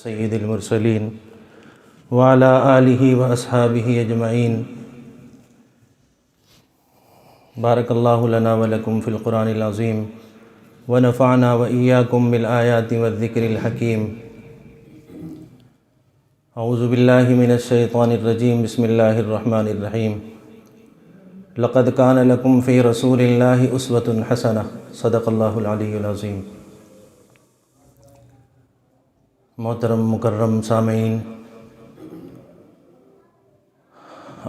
سید المرسلین وعلی آلہ واصحابہ اجمعین۔ بارک اللہ لنا ولکم فی القرآن العظیم ونفعنا وإیاکم بالآیات والذکر الحکیم۔ اعوذ باللہ من الشیطان الرجیم، بسم اللہ الرحمن الرحیم۔ لقد کان لکم فی رسول اللہ اسوۃ حسنہ، صدق اللہ العلی العظیم۔ محترم مکرم سامعین،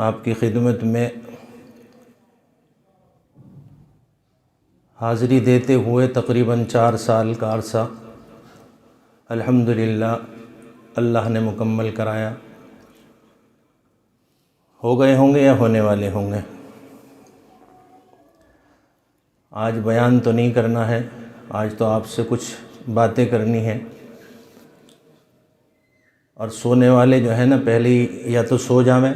آپ کی خدمت میں حاضری دیتے ہوئے تقریباً 4 سال کا عرصہ الحمدللہ اللہ نے مکمل کرایا۔ ہو گئے ہوں گے یا ہونے والے ہوں گے؟ آج بیان تو نہیں کرنا ہے، آج تو آپ سے کچھ باتیں کرنی ہیں۔ اور سونے والے جو ہے نا، پہلے ہی یا تو سو جائیں،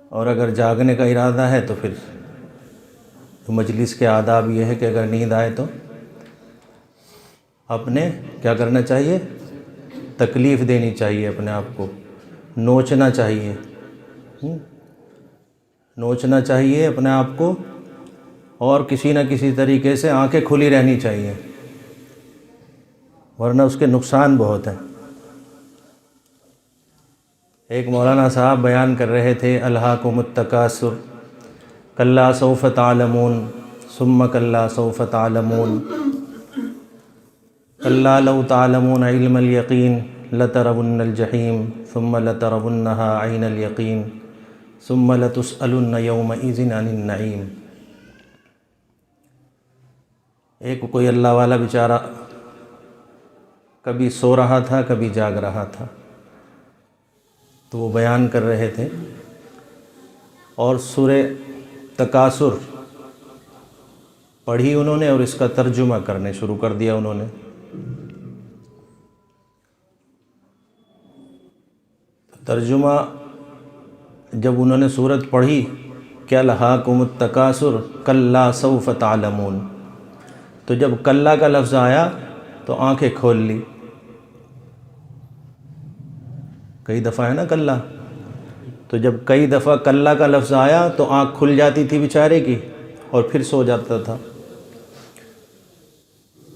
اور اگر جاگنے کا ارادہ ہے تو پھر مجلس کے آداب یہ ہے کہ اگر نیند آئے تو اپنے کیا کرنا چاہیے؟ تکلیف دینی چاہیے، اپنے آپ کو نوچنا چاہیے، نوچنا چاہیے اپنے آپ کو، اور کسی نہ کسی طریقے سے آنکھیں کھلی رہنی چاہیے، ورنہ اس کے نقصان بہت ہیں۔ ایک مولانا صاحب بیان کر رہے تھے، الہاکم التکاثر کلا سوف تعلمون ثم کلا سوف تعلمون کلا لو تعلمون علم الیقین لترون الجحیم ثم لترونها عین الیقین ثم لتسألن یومئذ عن النعیم۔ ایک کوئی اللہ والا بیچارہ کبھی سو رہا تھا، کبھی جاگ رہا تھا، تو وہ بیان کر رہے تھے، اور سورہ تکاثر پڑھی انہوں نے اور اس کا ترجمہ کرنے شروع کر دیا انہوں نے۔ ترجمہ جب انہوں نے سورت پڑھی کہ الہاکم التکاثر کلا سوف تعلمون، تو جب کلا کا لفظ آیا تو آنکھیں کھول لی۔ کئی دفعہ ہے نا کلا، تو جب کئی دفعہ کلا کا لفظ آیا تو آنکھ کھل جاتی تھی بیچارے کی، اور پھر سو جاتا تھا۔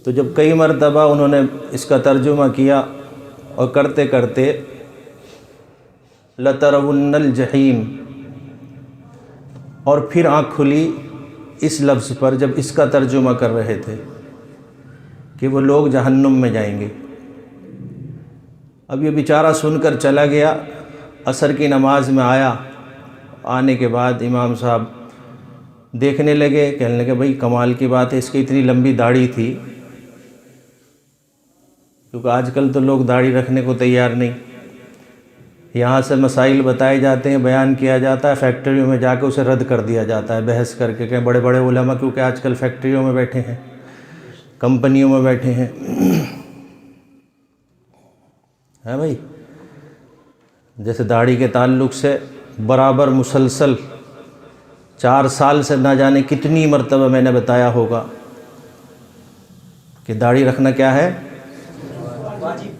تو جب کئی مرتبہ انہوں نے اس کا ترجمہ کیا اور کرتے کرتے لترون الجحیم، اور پھر آنکھ کھلی اس لفظ پر جب اس کا ترجمہ کر رہے تھے کہ وہ لوگ جہنم میں جائیں گے۔ اب یہ بیچارہ سن کر چلا گیا، عصر کی نماز میں آیا، آنے کے بعد امام صاحب دیکھنے لگے، کہنے لگے بھائی کمال کی بات ہے، اس کی اتنی لمبی داڑھی تھی، کیونکہ آج کل تو لوگ داڑھی رکھنے کو تیار نہیں۔ یہاں سے مسائل بتائے جاتے ہیں، بیان کیا جاتا ہے، فیکٹریوں میں جا کے اسے رد کر دیا جاتا ہے بحث کر کے، کہ بڑے بڑے علماء کیونکہ آج کل فیکٹریوں میں بیٹھے ہیں، کمپنیوں میں بیٹھے ہیں، ہے بھائی۔ جیسے داڑھی کے تعلق سے برابر مسلسل 4 سال سے نہ جانے کتنی مرتبہ میں نے بتایا ہوگا کہ داڑھی رکھنا کیا ہے؟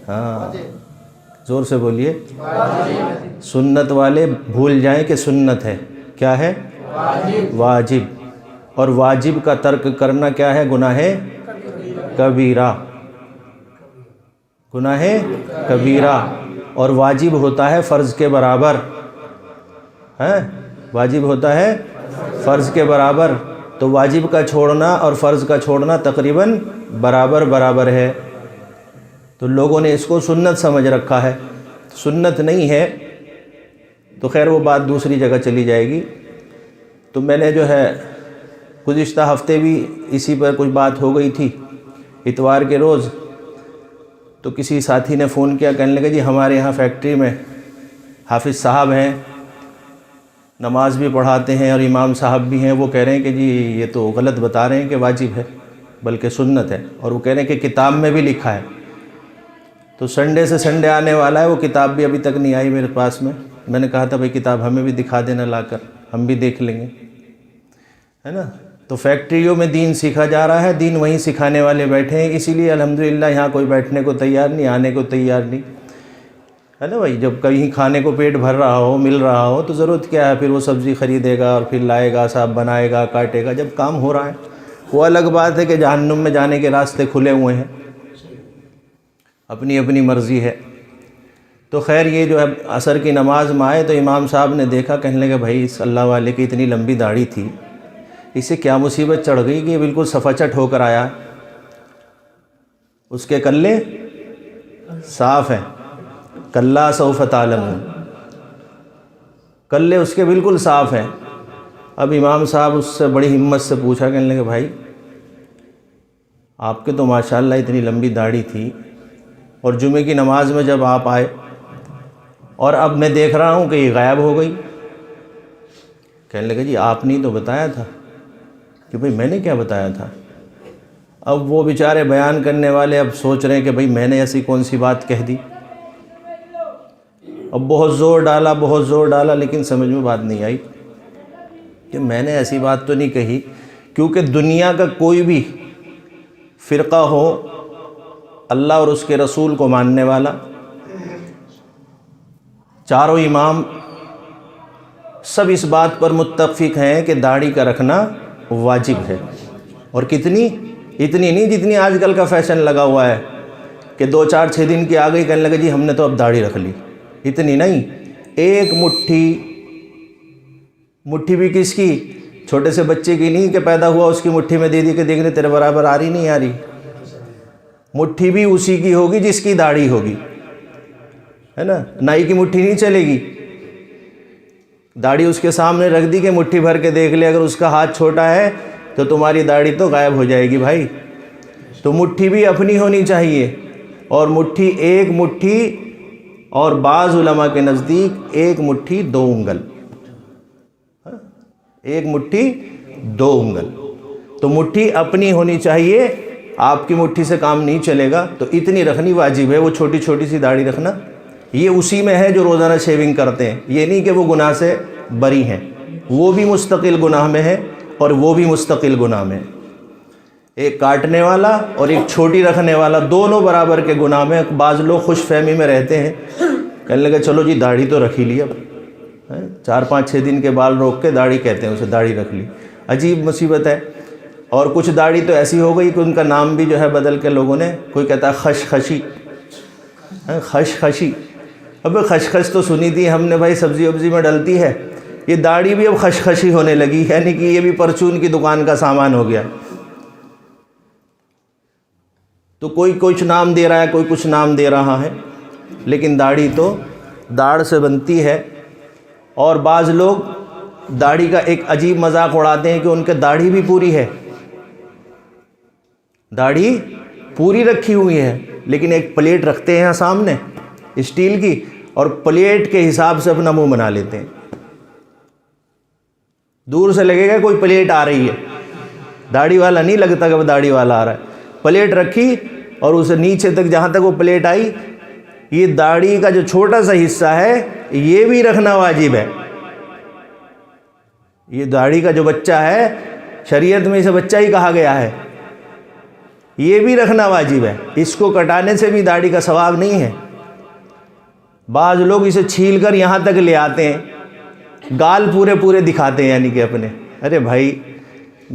ہاں، زور سے بولیے۔ سنت والے بھول جائیں کہ سنت ہے، کیا ہے؟ واجب۔ اور واجب کا ترک کرنا کیا ہے؟ گناہ کبیرہ، گناہ کبیرہ۔ اور واجب ہوتا ہے فرض کے برابر، ہے، واجب ہوتا ہے فرض کے برابر۔ تو واجب کا چھوڑنا اور فرض کا چھوڑنا تقریباً برابر برابر ہے۔ تو لوگوں نے اس کو سنت سمجھ رکھا ہے، سنت نہیں ہے، تو خیر وہ بات دوسری جگہ چلی جائے گی۔ تو میں نے جو ہے گزشتہ ہفتے بھی اسی پر کچھ بات ہو گئی تھی، اتوار کے روز، تو کسی ساتھی نے فون کیا، کہنے لگا جی ہمارے یہاں فیکٹری میں حافظ صاحب ہیں، نماز بھی پڑھاتے ہیں اور امام صاحب بھی ہیں، وہ کہہ رہے ہیں کہ جی یہ تو غلط بتا رہے ہیں کہ واجب ہے بلکہ سنت ہے، اور وہ کہہ رہے ہیں کہ کتاب میں بھی لکھا ہے۔ تو سنڈے سے سنڈے آنے والا ہے، وہ کتاب بھی ابھی تک نہیں آئی میرے پاس میں نے کہا تھا بھائی کتاب ہمیں بھی دکھا دینا لا کر، ہم بھی دیکھ لیں گے، ہے نا۔ تو فیکٹریوں میں دین سیکھا جا رہا ہے، دین وہیں سکھانے والے بیٹھے ہیں، اسی لیے الحمدللہ یہاں کوئی بیٹھنے کو تیار نہیں، آنے کو تیار نہیں، ہے نا بھائی؟ جب کہیں کھانے کو پیٹ بھر رہا ہو، مل رہا ہو، تو ضرورت کیا ہے؟ پھر وہ سبزی خریدے گا اور پھر لائے گا، صاحب بنائے گا، کاٹے گا، جب کام ہو رہا ہے۔ وہ الگ بات ہے کہ جہنم میں جانے کے راستے کھلے ہوئے ہیں، اپنی اپنی مرضی ہے۔ تو خیر یہ جو ہے عصر کی نماز میں آئے تو امام صاحب نے دیکھا، کہنے لگے بھائی اس اللہ والے کی اتنی لمبی داڑھی تھی، اسے کیا مصیبت چڑھ گئی کہ یہ بالکل صفا چٹ ہو کر آیا؟ اس کے کلے صاف ہیں، کلا سوف تعلمون، کلے اس کے بالکل صاف ہیں۔ اب امام صاحب اس سے بڑی ہمت سے پوچھا، کہنے لگے بھائی آپ کے تو ماشاءاللہ اتنی لمبی داڑھی تھی، اور جمعے کی نماز میں جب آپ آئے اور اب میں دیکھ رہا ہوں کہ یہ غائب ہو گئی۔ کہنے لگے جی آپ نے تو بتایا تھا۔ کہ بھئی میں نے کیا بتایا تھا؟ اب وہ بیچارے بیان کرنے والے اب سوچ رہے ہیں کہ بھئی میں نے ایسی کون سی بات کہہ دی۔ اب بہت زور ڈالا لیکن سمجھ میں بات نہیں آئی کہ میں نے ایسی بات تو نہیں کہی، کیونکہ دنیا کا کوئی بھی فرقہ ہو اللہ اور اس کے رسول کو ماننے والا، چاروں امام سب اس بات پر متفق ہیں کہ داڑھی کا رکھنا واجب ہے۔ اور کتنی؟ اتنی نہیں جتنی آج کل کا فیشن لگا ہوا ہے کہ 2 4 6 دن کی آ گئی، کہنے لگے جی ہم نے تو اب داڑھی رکھ لی۔ اتنی نہیں، ایک مٹھی بھی کس کی؟ چھوٹے سے بچے کی نہیں کہ پیدا ہوا اس کی مٹھی میں دے دی کہ دیکھنے تیرے برابر آ رہی نہیں آ رہی۔ مٹھی بھی اسی کی ہوگی جس کی داڑھی ہوگی، ہے نا؟ نائی کی مٹھی نہیں چلے گی۔ داڑھی اس کے سامنے رکھ دی کہ مٹھی بھر کے دیکھ لے، اگر اس کا ہاتھ چھوٹا ہے تو تمہاری داڑھی تو غائب ہو جائے گی بھائی۔ تو مٹھی بھی اپنی ہونی چاہیے، اور مٹھی ایک مٹھی، اور بعض علماء کے نزدیک ایک مٹھی 2 انگل، ایک مٹھی 2 انگل۔ تو مٹھی اپنی ہونی چاہیے، آپ کی مٹھی سے کام نہیں چلے گا، تو اتنی رکھنی واجب ہے۔ وہ چھوٹی چھوٹی سی داڑھی رکھنا یہ اسی میں ہے جو روزانہ شیونگ کرتے ہیں، یہ نہیں کہ وہ گناہ سے بری ہیں، وہ بھی مستقل گناہ میں ہے اور وہ بھی مستقل گناہ میں ہے۔ ایک کاٹنے والا اور ایک چھوٹی رکھنے والا، دونوں برابر کے گناہ میں۔ بعض لوگ خوش فہمی میں رہتے ہیں، کہنے لگے چلو جی داڑھی تو رکھ ہی لی، اب 4 5 6 دن کے بال روک کے داڑھی کہتے ہیں اسے، داڑھی رکھ لی۔ عجیب مصیبت ہے۔ اور کچھ داڑھی تو ایسی ہو گئی کہ ان کا نام بھی جو ہے بدل کے لوگوں نے، کوئی کہتا ہے خشخشی، خشخشی۔ اب خشخش تو سنی تھی ہم نے بھائی، سبزی وبزی میں ڈلتی ہے، یہ داڑھی بھی اب خشخشی ہونے لگی، یعنی کہ یہ بھی پرچون کی دکان کا سامان ہو گیا۔ تو کوئی کچھ نام دے رہا ہے، کوئی کچھ نام دے رہا ہے، لیکن داڑھی تو داڑھ سے بنتی ہے۔ اور بعض لوگ داڑھی کا ایک عجیب مذاق اڑاتے ہیں کہ ان کے داڑھی بھی پوری ہے، داڑھی پوری رکھی ہوئی ہے، لیکن ایک پلیٹ رکھتے ہیں سامنے اسٹیل کی، اور پلیٹ کے حساب سے اپنا منہ بنا لیتے ہیں۔ دور سے لگے گا کوئی پلیٹ آ رہی ہے، داڑھی والا نہیں لگتا کہ وہ داڑھی والا آ رہا ہے۔ پلیٹ رکھی اور اسے نیچے تک جہاں تک وہ پلیٹ آئی، یہ داڑھی کا جو چھوٹا سا حصہ ہے یہ بھی رکھنا واجب ہے۔ یہ داڑھی کا جو بچہ ہے، شریعت میں اسے بچہ ہی کہا گیا ہے، یہ بھی رکھنا واجب ہے۔ اس کو کٹانے سے بھی داڑھی کا ثواب نہیں ہے۔ بعض لوگ اسے چھیل کر یہاں تک لے آتے ہیں، گال پورے دکھاتے ہیں، یعنی کہ اپنے۔ ارے بھائی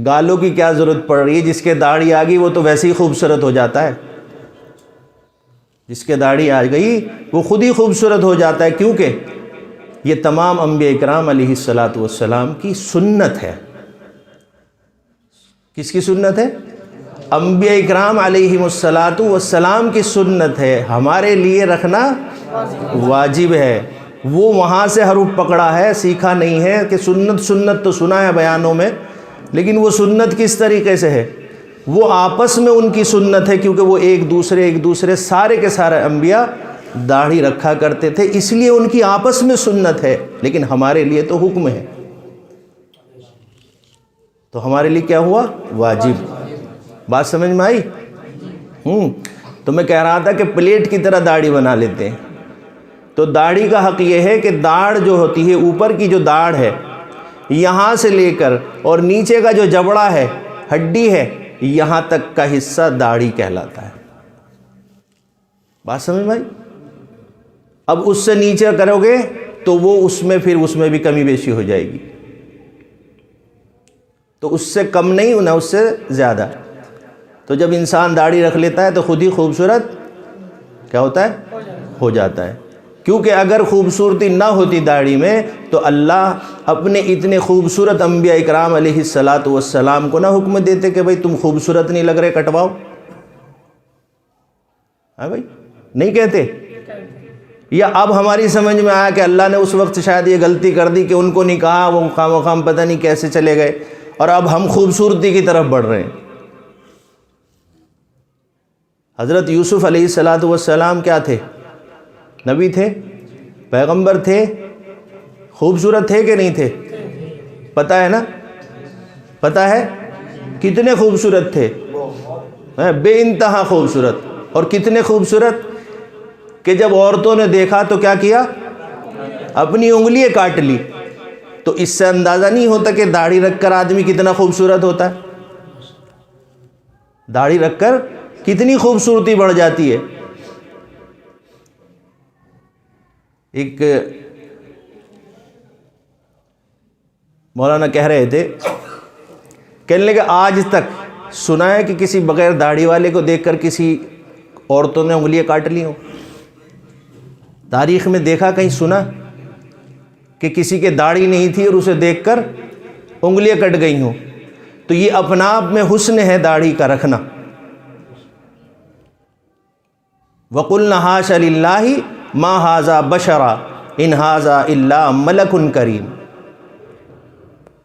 گالوں کی کیا ضرورت پڑ رہی ہے؟ جس کے داڑھی آ گئی وہ تو ویسے ہی خوبصورت ہو جاتا ہے، جس کے داڑھی آ گئی وہ خود ہی خوبصورت ہو جاتا ہے، کیونکہ یہ تمام انبیاء اکرام علیہ السلام کی سنت ہے۔ کس کی سنت ہے؟ انبیاء اکرام علیہ السلام کی سنت ہے، ہمارے لیے رکھنا واجب ہے۔ وہ وہاں سے حروف پکڑا ہے، سیکھا نہیں ہے کہ سنت تو سنا ہے بیانوں میں، لیکن وہ سنت کس طریقے سے ہے؟ وہ آپس میں ان کی سنت ہے، کیونکہ وہ ایک دوسرے سارے کے سارے انبیاء داڑھی رکھا کرتے تھے، اس لیے ان کی آپس میں سنت ہے، لیکن ہمارے لیے تو حکم ہے۔ تو ہمارے لیے کیا ہوا؟ واجب۔ بات سمجھ میں آئی؟ تو میں کہہ رہا تھا کہ پلیٹ کی طرح داڑھی بنا لیتے ہیں۔ تو داڑھی کا حق یہ ہے کہ داڑھ جو ہوتی ہے، اوپر کی جو داڑھ ہے، یہاں سے لے کر اور نیچے کا جو جبڑا ہے، ہڈی ہے، یہاں تک کا حصہ داڑھی کہلاتا ہے۔ بات سمجھ میں آئی؟ اب اس سے نیچے کرو گے تو وہ اس میں بھی کمی بیشی ہو جائے گی، تو اس سے کم نہیں ہونا، اس سے زیادہ۔ تو جب انسان داڑھی رکھ لیتا ہے تو خود ہی خوبصورت کیا ہوتا ہے؟ ہو جاتا ہے۔ کیونکہ اگر خوبصورتی نہ ہوتی داڑھی میں تو اللہ اپنے اتنے خوبصورت انبیاء اکرام علیہ السلام کو نہ حکم دیتے کہ بھئی تم خوبصورت نہیں لگ رہے، کٹواؤ۔ ہاں بھائی، نہیں کہتے؟ یا اب ہماری سمجھ میں آیا کہ اللہ نے اس وقت شاید یہ غلطی کر دی کہ ان کو نہیں کہا، وہ خام و خام پتہ نہیں کیسے چلے گئے، اور اب ہم خوبصورتی کی طرف بڑھ رہے ہیں۔ حضرت یوسف علیہ السلام کیا تھے؟ نبی تھے، پیغمبر تھے، خوبصورت تھے کہ نہیں تھے؟ پتہ ہے نا؟ پتہ ہے کتنے خوبصورت تھے؟ بے انتہا خوبصورت۔ اور کتنے خوبصورت کہ جب عورتوں نے دیکھا تو کیا کیا؟ اپنی انگلیاں کاٹ لی۔ تو اس سے اندازہ نہیں ہوتا کہ داڑھی رکھ کر آدمی کتنا خوبصورت ہوتا ہے۔ داڑھی رکھ کر کتنی خوبصورتی بڑھ جاتی ہے۔ ایک مولانا کہہ رہے تھے، کہنے لگے آج تک سنا ہے کہ کسی بغیر داڑھی والے کو دیکھ کر کسی عورتوں نے انگلیاں کاٹ لی ہوں؟ تاریخ میں دیکھا کہیں سنا کہ کسی کے داڑھی نہیں تھی اور اسے دیکھ کر انگلیاں کٹ گئی ہوں؟ تو یہ اپنا آپ میں حسن ہے داڑھی کا رکھنا۔ وَقُلْنَا حَاشَ لِلَّهِ مَا هَذَا بَشَرًا إِنْ هَذَا إِلَّا مَلَكٌ کریم۔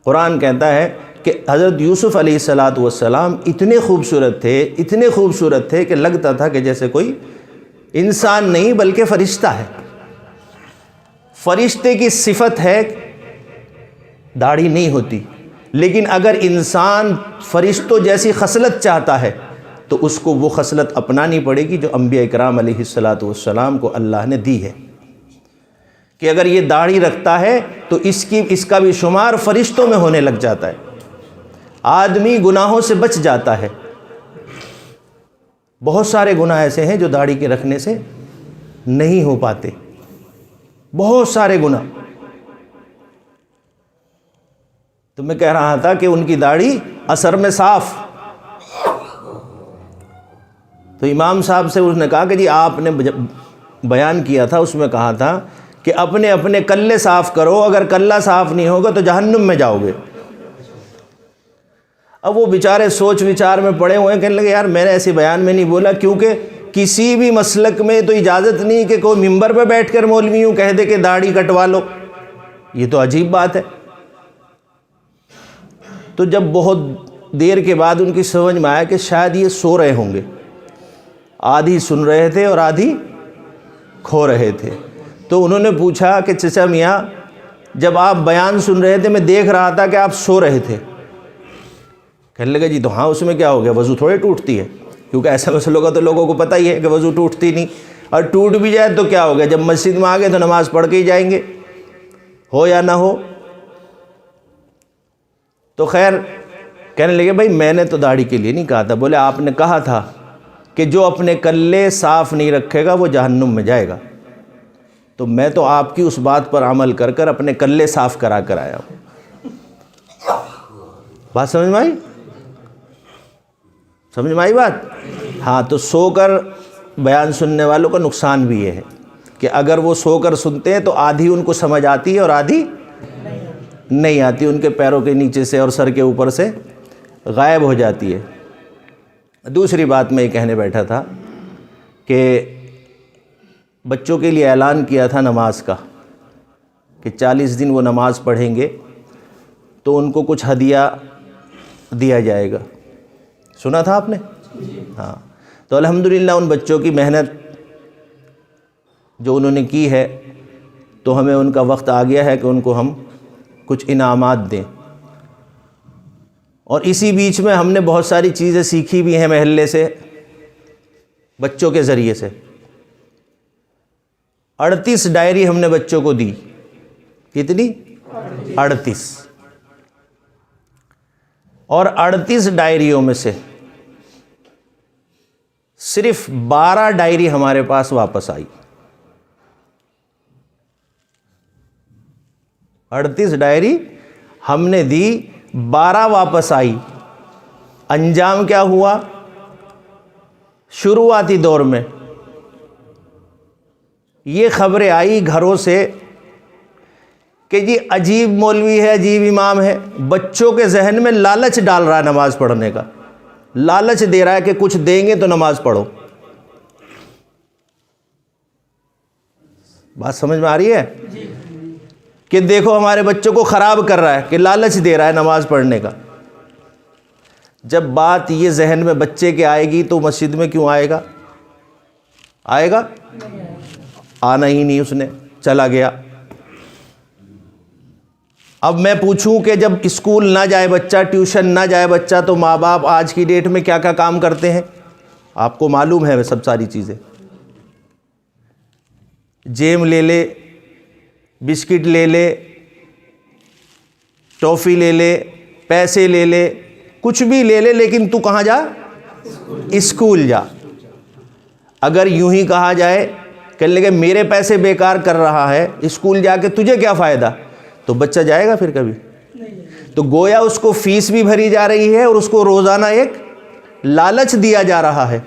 قرآن کہتا ہے کہ حضرت یوسف علیہ السلام اتنے خوبصورت تھے، اتنے خوبصورت تھے کہ لگتا تھا کہ جیسے کوئی انسان نہیں بلکہ فرشتہ ہے۔ فرشتے کی صفت ہے، داڑھی نہیں ہوتی، لیکن اگر انسان فرشتوں جیسی خصلت چاہتا ہے تو اس کو وہ خصلت اپنانی پڑے گی جو انبیاء اکرام علیہ السلام کو اللہ نے دی ہے، کہ اگر یہ داڑھی رکھتا ہے تو اس کا بھی شمار فرشتوں میں ہونے لگ جاتا ہے، آدمی گناہوں سے بچ جاتا ہے۔ بہت سارے گناہ ایسے ہیں جو داڑھی کے رکھنے سے نہیں ہو پاتے، بہت سارے گناہ۔ تو میں کہہ رہا تھا کہ ان کی داڑھی اثر میں صاف۔ تو امام صاحب سے اس نے کہا کہ جی آپ نے بیان کیا تھا، اس میں کہا تھا کہ اپنے اپنے کلے صاف کرو، اگر کلہ صاف نہیں ہوگا تو جہنم میں جاؤ گے۔ اب وہ بیچارے سوچ وچار میں پڑے ہوئے ہیں، کہنے لگے یار میں نے ایسے بیان میں نہیں بولا، کیونکہ کسی بھی مسلک میں تو اجازت نہیں کہ کوئی ممبر پہ بیٹھ کر مولوی یوں کہہ دے کہ داڑھی کٹوا لو، یہ تو عجیب بات ہے۔ تو جب بہت دیر کے بعد ان کی سمجھ میں آیا کہ شاید یہ سو رہے ہوں گے، آدھی سن رہے تھے اور آدھی کھو رہے تھے، تو انہوں نے پوچھا کہ چچا میاں جب آپ بیان سن رہے تھے میں دیکھ رہا تھا کہ آپ سو رہے تھے۔ کہنے لگا جی تو ہاں اس میں کیا ہو گیا، وضو تھوڑے ٹوٹتی ہے، کیونکہ ایسا مسئلہ ہوگا تو لوگوں کو پتہ ہی ہے کہ وضو ٹوٹتی نہیں، اور ٹوٹ بھی جائے تو کیا ہو گیا، جب مسجد میں آ گئے تو نماز پڑھ کے ہی جائیں گے، ہو یا نہ ہو۔ تو خیر کہنے لگے بھائی میں نے تو داڑھی کے لیے نہیں کہا تھا، بولے آپ نے کہا تھا کہ جو اپنے کلے صاف نہیں رکھے گا وہ جہنم میں جائے گا، تو میں تو آپ کی اس بات پر عمل کر کر اپنے کلے صاف کرا کر آیا ہوں۔ بات سمجھ میں آئی؟ سمجھ میں آئی بات؟ ہاں، تو سو کر بیان سننے والوں کا نقصان بھی یہ ہے کہ اگر وہ سو کر سنتے ہیں تو آدھی ان کو سمجھ آتی ہے اور آدھی نہیں آتی، ان کے پیروں کے نیچے سے اور سر کے اوپر سے غائب ہو جاتی ہے۔ دوسری بات میں یہ کہنے بیٹھا تھا کہ بچوں کے لیے اعلان کیا تھا نماز کا کہ 40 دن وہ نماز پڑھیں گے تو ان کو کچھ ہدیہ دیا جائے گا، سنا تھا آپ نے؟ ہاں، تو الحمدللہ ان بچوں کی محنت جو انہوں نے کی ہے تو ہمیں ان کا وقت آ گیا ہے کہ ان کو ہم کچھ انعامات دیں، اور اسی بیچ میں ہم نے بہت ساری چیزیں سیکھی بھی ہیں محلے سے، بچوں کے ذریعے سے۔ 38 ڈائری ہم نے بچوں کو دی، کتنی؟ 38۔ اور 38 ڈائریوں میں سے صرف 12 ڈائری ہمارے پاس واپس آئی. 38 ڈائری ہم نے دی، 12 واپس آئی. انجام کیا ہوا؟ شروعاتی دور میں یہ خبریں آئی گھروں سے کہ جی عجیب مولوی ہے، عجیب امام ہے. بچوں کے ذہن میں لالچ ڈال رہا ہے نماز پڑھنے کا، لالچ دے رہا ہے کہ کچھ دیں گے تو نماز پڑھو. بات سمجھ میں آ رہی ہے؟ کہ دیکھو ہمارے بچوں کو خراب کر رہا ہے، کہ لالچ دے رہا ہے نماز پڑھنے کا. جب بات یہ ذہن میں بچے کے آئے گی تو مسجد میں کیوں آئے گا؟ آئے گا؟ آنا ہی نہیں، اس نے چلا گیا. اب میں پوچھوں کہ جب اسکول نہ جائے بچہ، ٹیوشن نہ جائے بچہ، تو ماں باپ آج کی ڈیٹ میں کیا کیا کام کرتے ہیں؟ آپ کو معلوم ہے سب ساری چیزیں. جیم لے لے، بسکٹ لے لے، ٹافی لے لے، پیسے لے لے، کچھ بھی لے لے، لیکن تو کہاں جا؟ اسکول جا. اگر یوں ہی کہا جائے کہ لگے میرے پیسے بیکار کر رہا ہے، اسکول جا کے تجھے کیا فائدہ، تو بچہ جائے گا پھر کبھی؟ تو گویا اس کو فیس بھی بھری جا رہی ہے اور اس کو روزانہ ایک لالچ دیا جا رہا ہے.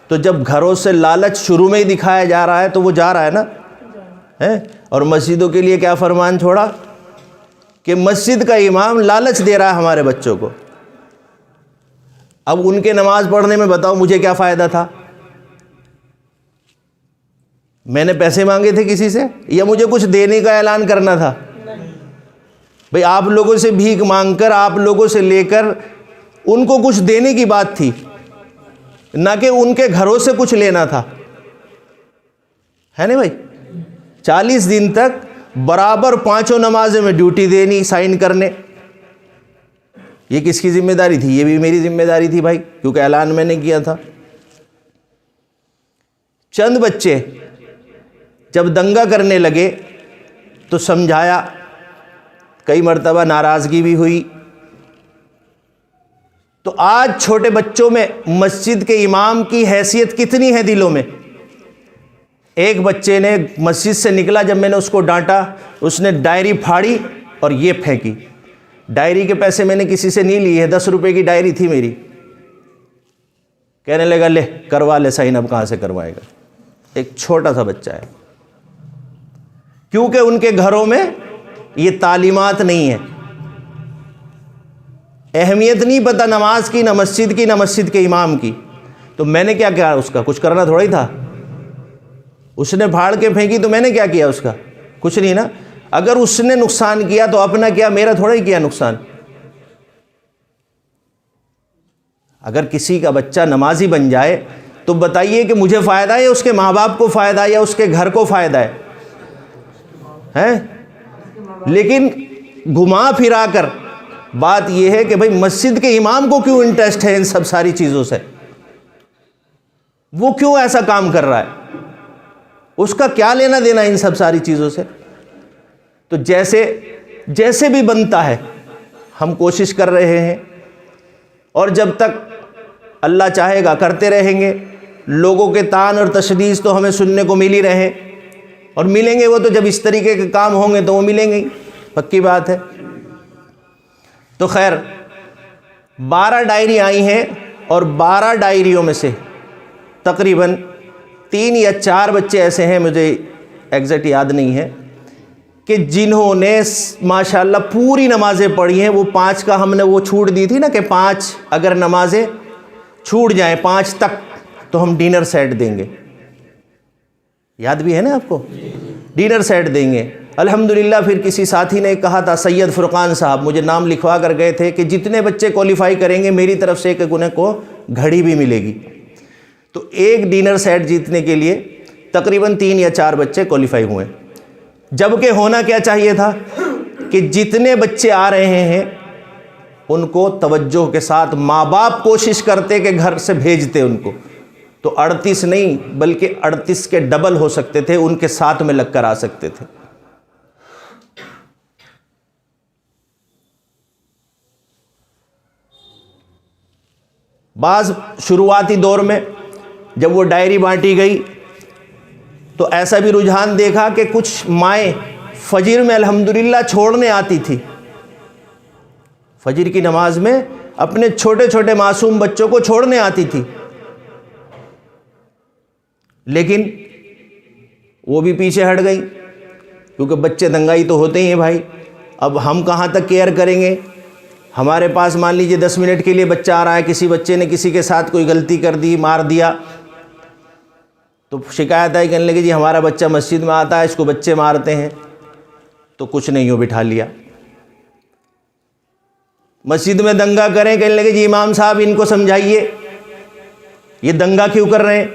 تو جب گھروں سے لالچ شروع میں ہی دکھایا جا رہا ہے تو وہ جا رہا ہے نا. اور مسجدوں کے لیے کیا فرمان چھوڑا کہ مسجد کا امام لالچ دے رہا ہے ہمارے بچوں کو. اب ان کے نماز پڑھنے میں بتاؤ مجھے کیا فائدہ تھا؟ میں نے پیسے مانگے تھے کسی سے، یا مجھے کچھ دینے کا اعلان کرنا تھا؟ بھئی آپ لوگوں سے بھیک مانگ کر، آپ لوگوں سے لے کر ان کو کچھ دینے کی بات تھی، نہ کہ ان کے گھروں سے کچھ لینا تھا. ہے نا بھائی؟ 40 دن تک برابر 5 نمازیں میں ڈیوٹی دینی، سائن کرنے. یہ کس کی ذمہ داری تھی؟ یہ بھی میری ذمہ داری تھی بھائی، کیونکہ اعلان میں نے کیا تھا. چند بچے جب دنگا کرنے لگے تو سمجھایا، کئی مرتبہ ناراضگی بھی ہوئی. تو آج چھوٹے بچوں میں مسجد کے امام کی حیثیت کتنی ہے دلوں میں. ایک بچے نے مسجد سے نکلا، جب میں نے اس کو ڈانٹا، اس نے ڈائری پھاڑی اور یہ پھینکی. ڈائری کے پیسے میں نے کسی سے نہیں لیے، 10 روپے کی ڈائری تھی میری. کہنے لگا لے کروا لے سائن. اب کہاں سے کروائے گا؟ ایک چھوٹا سا بچہ ہے. کیونکہ ان کے گھروں میں یہ تعلیمات نہیں ہے، اہمیت نہیں پتہ نماز کی، نہ مسجد کی، نہ مسجد کے امام کی. تو میں نے کیا کیا؟ اس کا کچھ کرنا تھوڑا ہی تھا. اس نے پھاڑ کے پھینکی تو میں نے کیا کیا؟ اس کا کچھ نہیں نا. اگر اس نے نقصان کیا تو اپنا کیا، میرا تھوڑا ہی کیا نقصان. اگر کسی کا بچہ نمازی بن جائے تو بتائیے کہ مجھے فائدہ ہے یا اس کے ماں باپ کو فائدہ ہے یا اس کے گھر کو فائدہ ہے؟ لیکن گھما پھرا کر بات یہ ہے کہ بھئی مسجد کے امام کو کیوں انٹرسٹ ہے ان سب ساری چیزوں سے؟ وہ کیوں ایسا کام کر رہا ہے؟ اس کا کیا لینا دینا ان سب ساری چیزوں سے؟ تو جیسے بھی بنتا ہے ہم کوشش کر رہے ہیں، اور جب تک اللہ چاہے گا کرتے رہیں گے. لوگوں کے طعن اور تشدید تو ہمیں سننے کو مل ہی رہے، اور ملیں گے وہ تو جب اس طریقے کے کام ہوں گے تو وہ ملیں گے ہی، پکی بات ہے. تو خیر 12 ڈائری آئی ہیں، اور 12 ڈائریوں میں سے تقریباً 3 یا 4 بچے ایسے ہیں، مجھے ایگزیکٹ یاد نہیں ہے، کہ جنہوں نے ماشاءاللہ پوری نمازیں پڑھی ہیں. وہ 5 کا ہم نے وہ چھوٹ دی تھی نا کہ 5 اگر نمازیں چھوٹ جائیں 5 تک تو ہم ڈنر سیٹ دیں گے. یاد بھی ہے نا آپ کو؟ ڈنر سیٹ دیں گے. الحمدللہ پھر کسی ساتھی نے کہا تھا، سید فرقان صاحب مجھے نام لکھوا کر گئے تھے، کہ جتنے بچے کوالیفائی کریں گے میری طرف سے ایک انہیں کو گھڑی بھی ملے گی. تو ایک ڈنر سیٹ جیتنے کے لیے تقریباً 3 یا 4 بچے کوالیفائی ہوئے. جبکہ ہونا کیا چاہیے تھا کہ جتنے بچے آ رہے ہیں ان کو توجہ کے ساتھ ماں باپ کوشش کرتے کہ گھر سے بھیجتے ان کو. تو 38 نہیں بلکہ 38 کے ڈبل ہو سکتے تھے، ان کے ساتھ میں لگ کر آ سکتے تھے. بعض شروعاتی دور میں جب وہ ڈائری بانٹی گئی تو ایسا بھی رجحان دیکھا کہ کچھ مائیں فجر میں الحمدللہ چھوڑنے آتی تھی، فجر کی نماز میں اپنے چھوٹے چھوٹے معصوم بچوں کو چھوڑنے آتی تھی، لیکن وہ بھی پیچھے ہٹ گئی، کیونکہ بچے دنگائی تو ہوتے ہی ہیں بھائی، اب ہم کہاں تک کیئر کریں گے؟ ہمارے پاس مان لیجئے 10 منٹ کے لیے بچہ آ رہا ہے، کسی بچے نے کسی کے ساتھ کوئی غلطی کر دی، مار دیا، تو شکایت آئی، کہنے لگے جی ہمارا بچہ مسجد میں آتا ہے، اس کو بچے مارتے ہیں، تو کچھ نہیں ہو بٹھا لیا۔ مسجد میں دنگا کریں، کہنے لگے جی امام صاحب ان کو سمجھائیے یہ دنگا کیوں کر رہے ہیں؟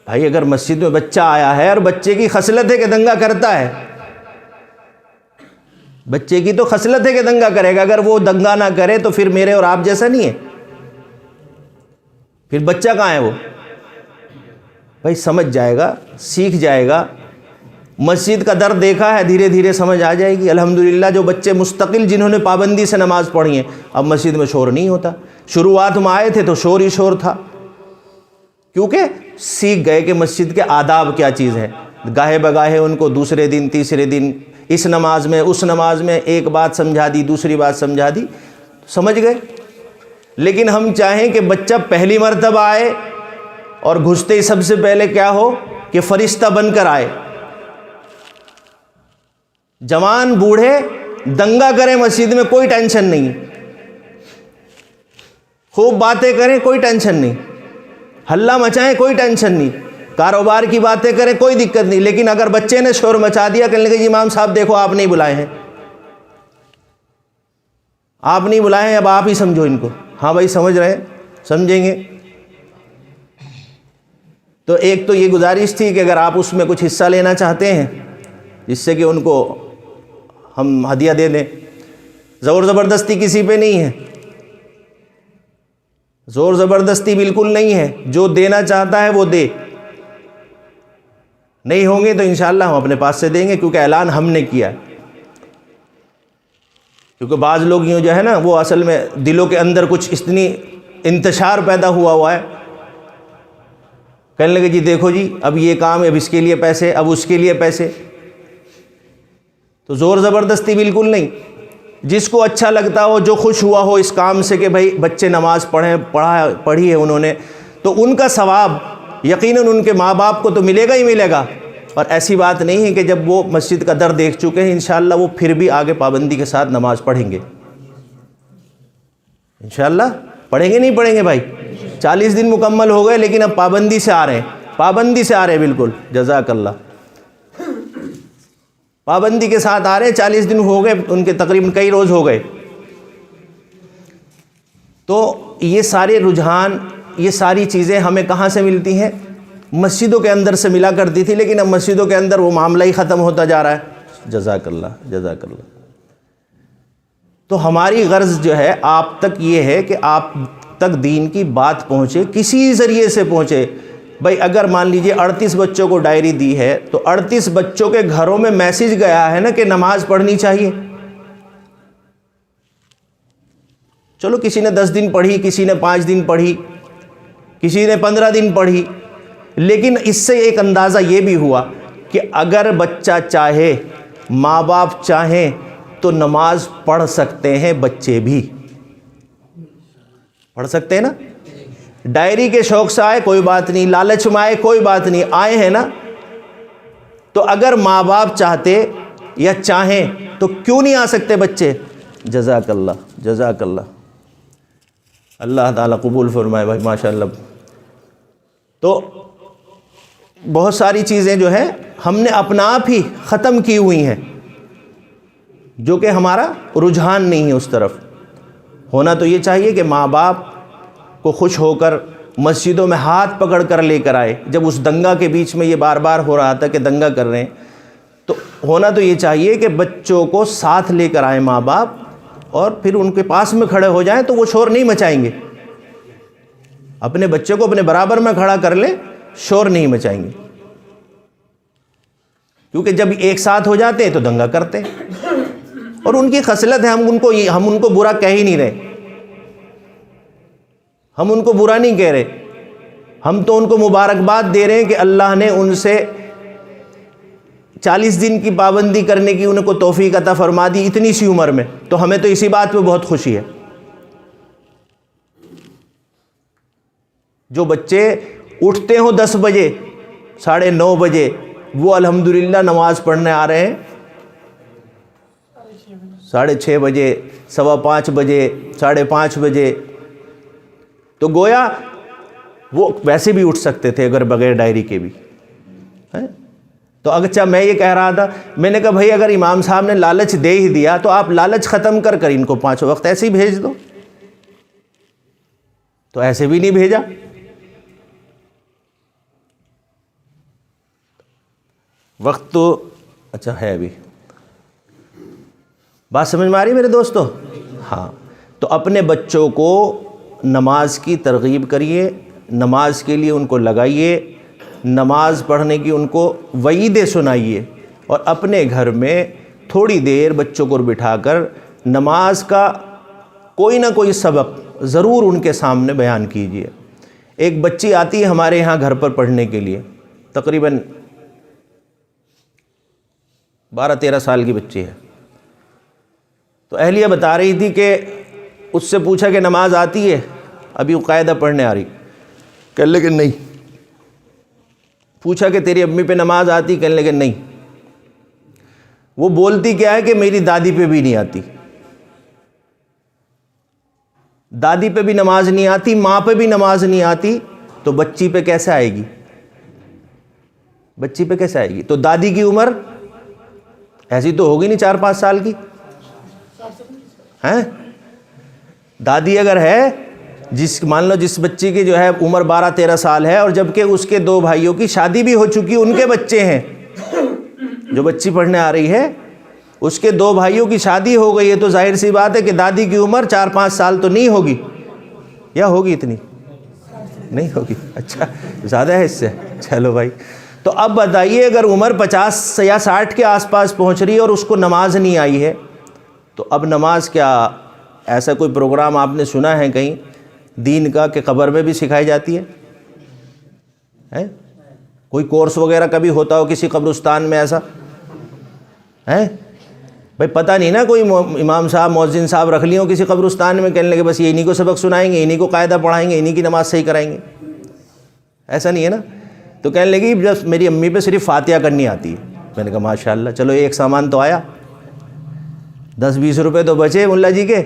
بھائی اگر مسجد میں بچہ آیا ہے اور بچے کی خصلت ہے کہ دنگا کرتا ہے، بچے کی تو خصلت ہے کہ دنگا کرے گا، اگر وہ دنگا نہ کرے تو پھر میرے اور آپ جیسا نہیں ہے، پھر بچہ کہاں ہے وہ؟ بھائی سمجھ جائے گا، سیکھ جائے گا، مسجد کا در دیکھا ہے، دھیرے دھیرے سمجھ آ جائے گی۔ الحمدللہ جو بچے مستقل جنہوں نے پابندی سے نماز پڑھی ہے، اب مسجد میں شور نہیں ہوتا۔ شروعات میں آئے تھے تو شور ہی شور تھا، کیونکہ سیکھ گئے کہ مسجد کے آداب کیا چیز ہے، گاہے بگاہے ان کو دوسرے دن تیسرے دن اس نماز میں اس نماز میں ایک بات سمجھا دی، دوسری بات سمجھا دی، سمجھ گئے۔ لیکن ہم چاہیں کہ بچہ پہلی مرتبہ آئے اور گھستے ہی سب سے پہلے کیا ہو کہ فرشتہ بن کر آئے۔ جوان بوڑھے دنگا کریں مسجد میں، کوئی ٹینشن نہیں، خوب باتیں کریں، کوئی ٹینشن نہیں، ہلہ مچائیں، کوئی ٹینشن نہیں، کاروبار کی باتیں کریں، کوئی دقت نہیں، لیکن اگر بچے نے شور مچا دیا، کہنے لگے جی امام صاحب دیکھو آپ نہیں بلائے ہیں، آپ نہیں بلائے ہیں، اب آپ ہی سمجھو ان کو۔ ہاں بھائی سمجھ رہے ہیں، سمجھیں گے۔ تو ایک تو یہ گزارش تھی کہ اگر آپ اس میں کچھ حصہ لینا چاہتے ہیں جس سے کہ ان کو ہم ہدیہ دے دیں، زور زبردستی کسی پہ نہیں ہے، زور زبردستی بالکل نہیں ہے، جو دینا چاہتا ہے وہ دے، نہیں ہوں گے تو انشاءاللہ ہم اپنے پاس سے دیں گے، کیونکہ اعلان ہم نے کیا ہے۔ کیونکہ بعض لوگ یوں جو ہے نا وہ اصل میں دلوں کے اندر کچھ اتنی انتشار پیدا ہوا ہے، کہنے لگے جی دیکھو جی اب یہ کام، اب اس کے لیے پیسے، اب اس کے لیے پیسے، تو زور زبردستی بالکل نہیں۔ جس کو اچھا لگتا ہو، جو خوش ہوا ہو اس کام سے کہ بھائی بچے نماز پڑھی ہے انہوں نے، تو ان کا ثواب یقیناً ان کے ماں باپ کو تو ملے گا ہی ملے گا۔ اور ایسی بات نہیں ہے کہ جب وہ مسجد کا در دیکھ چکے ہیں انشاءاللہ وہ پھر بھی آگے پابندی کے ساتھ نماز پڑھیں گے، انشاءاللہ پڑھیں گے، نہیں پڑھیں گے بھائی؟ 40 دن مکمل ہو گئے لیکن اب پابندی سے آ رہے ہیں، پابندی سے آ رہے ہیں، بالکل جزاک اللہ، پابندی کے ساتھ آ رہے ہیں، 40 دن ہو گئے ان کے، تقریباً کئی روز ہو گئے۔ تو یہ سارے رجحان، یہ ساری چیزیں ہمیں کہاں سے ملتی ہیں؟ مسجدوں کے اندر سے ملا کرتی تھی، لیکن اب مسجدوں کے اندر وہ معاملہ ہی ختم ہوتا جا رہا ہے۔ جزاک اللہ، جزاک اللہ۔ تو ہماری غرض جو ہے آپ تک یہ ہے کہ آپ تک دین کی بات پہنچے، کسی ذریعے سے پہنچے۔ بھائی اگر مان لیجئے 38 بچوں کو ڈائری دی ہے تو 38 بچوں کے گھروں میں میسج گیا ہے نا کہ نماز پڑھنی چاہیے۔ چلو کسی نے 10 دن پڑھی، کسی نے 5 دن پڑھی، کسی نے 15 دن پڑھی، لیکن اس سے ایک اندازہ یہ بھی ہوا کہ اگر بچہ چاہے، ماں باپ چاہیں تو نماز پڑھ سکتے ہیں، بچے بھی پڑھ سکتے ہیں نا۔ ڈائری کے شوق سے آئے کوئی بات نہیں، لالچ میں آئے کوئی بات نہیں، آئے ہیں نا، تو اگر ماں باپ چاہتے یا چاہیں تو کیوں نہیں آ سکتے بچے؟ جزاک اللہ، جزاک اللہ، اللہ تعالیٰ قبول فرمائے بھائی، ماشاءاللہ۔ تو بہت ساری چیزیں جو ہیں ہم نے اپنا آپ ہی ختم کی ہوئی ہیں، جو کہ ہمارا رجحان نہیں ہے اس طرف۔ ہونا تو یہ چاہیے کہ ماں باپ کو خوش ہو کر مسجدوں میں ہاتھ پکڑ کر لے کر آئے۔ جب اس دنگا کے بیچ میں یہ بار بار ہو رہا تھا کہ دنگا کر رہے ہیں، تو ہونا تو یہ چاہیے کہ بچوں کو ساتھ لے کر آئیں ماں باپ، اور پھر ان کے پاس میں کھڑے ہو جائیں تو وہ شور نہیں مچائیں گے، اپنے بچے کو اپنے برابر میں کھڑا کر لیں، شور نہیں مچائیں گے، کیونکہ جب ایک ساتھ ہو جاتے ہیں تو دنگا کرتے ہیں، اور ان کی خصلت ہے، ہم ان کو برا کہہ ہی نہیں رہے، ہم ان کو برا نہیں کہہ رہے، ہم تو ان کو مبارکباد دے رہے ہیں کہ اللہ نے ان سے 40 دن کی پابندی کرنے کی ان کو توفیق عطا فرما دی اتنی سی عمر میں، تو ہمیں تو اسی بات پہ بہت خوشی ہے۔ جو بچے اٹھتے ہوں 10 بجے 9:30 بجے، وہ الحمدللہ نماز پڑھنے آ رہے ہیں 6:30 بجے، 5:15 بجے، 5:30 بجے، تو گویا وہ ویسے بھی اٹھ سکتے تھے اگر بغیر ڈائری کے بھی۔ تو اچھا میں یہ کہہ رہا تھا، میں نے کہا بھائی اگر امام صاحب نے لالچ دے ہی دیا تو آپ لالچ ختم کر ان کو 5 وقت ایسے ہی بھیج دو، تو ایسے بھی نہیں بھیجا۔ وقت تو اچھا ہے ابھی، بات سمجھ میں آ رہی ہے میرے دوستو؟ ہاں، تو اپنے بچوں کو نماز کی ترغیب کریے، نماز کے لیے ان کو لگائیے، نماز پڑھنے کی ان کو وعیدیں سنائیے، اور اپنے گھر میں تھوڑی دیر بچوں کو بٹھا کر نماز کا کوئی نہ کوئی سبق ضرور ان کے سامنے بیان کیجیے۔ ایک بچی آتی ہے ہمارے یہاں گھر پر پڑھنے کے لیے، تقریباً 12-13 سال کی بچی ہے، تو اہلیہ بتا رہی تھی کہ اس سے پوچھا کہ نماز آتی ہے؟ ابھی وہ قاعدہ پڑھنے آ رہی، کہنے لگے نہیں۔ پوچھا کہ تیری امی پہ نماز آتی؟ کہنے لگے نہیں۔ وہ بولتی کیا ہے کہ میری دادی پہ بھی نہیں آتی، دادی پہ بھی نماز نہیں آتی، ماں پہ بھی نماز نہیں آتی، تو بچی پہ کیسے آئے گی؟ بچی پہ کیسے آئے گی؟ تو دادی کی عمر ایسی تو ہوگی نہیں 4-5 سال کی ہیں؟ دادی اگر ہے، مان لو جس بچی کی جو ہے عمر 12-13 سال ہے، اور جبکہ اس کے 2 بھائیوں کی شادی بھی ہو چکی، ان کے بچے ہیں، جو بچی پڑھنے آ رہی ہے اس کے 2 بھائیوں کی شادی ہو گئی ہے، تو ظاہر سی بات ہے کہ دادی کی عمر 4-5 سال تو نہیں ہوگی، یا ہوگی؟ اتنی نہیں ہوگی؟ اچھا زیادہ ہے اس سے، چلو بھائی۔ تو اب بتائیے اگر عمر 50 یا 60 کے آس پاس پہنچ رہی ہے اور اس کو نماز نہیں آئی ہے، تو اب نماز کیا ایسا کوئی پروگرام آپ نے سنا ہے کہیں دین کا کہ قبر میں بھی سکھائی جاتی ہے؟ کوئی کورس وغیرہ کبھی ہوتا ہو کسی قبرستان میں ایسا ہے؟ بھائی پتہ نہیں نا، کوئی امام صاحب مؤذن صاحب رکھ لیے ہوں کسی قبرستان میں، کہنے لگے بس یہ انہی کو سبق سنائیں گے، انہی کو قاعدہ پڑھائیں گے، انہی کی نماز صحیح کرائیں گے، ایسا نہیں ہے نا۔ تو کہنے لگی جب میری امی پہ صرف فاتحہ کرنی آتی ہے۔ میں نے کہا ماشاءاللہ، چلو ایک سامان تو آیا، 10-20 روپے تو بچے ملا جی کے۔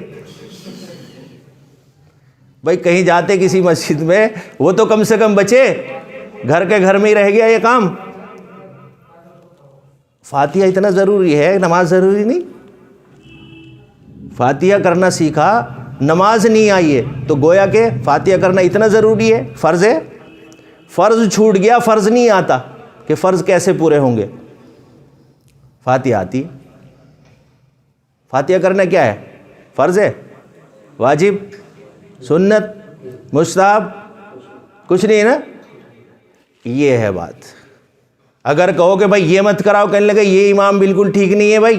بھائی کہیں جاتے کسی مسجد میں، وہ تو کم سے کم بچے، گھر کے گھر میں ہی رہ گیا یہ کام۔ فاتحہ اتنا ضروری ہے، نماز ضروری نہیں؟ فاتحہ کرنا سیکھا، نماز نہیں آئی ہے، تو گویا کہ فاتحہ کرنا اتنا ضروری ہے، فرض ہے۔ فرض چھوٹ گیا، فرض نہیں آتا، کہ فرض کیسے پورے ہوں گے؟ فاتحہ آتی ہے۔ فاتحہ کرنا کیا ہے؟ فرض ہے، واجب، سنت، مستحب، کچھ نہیں ہے نا؟ یہ ہے بات۔ اگر کہو کہ بھائی یہ مت کراؤ، کہنے لگے یہ امام بالکل ٹھیک نہیں ہے بھائی،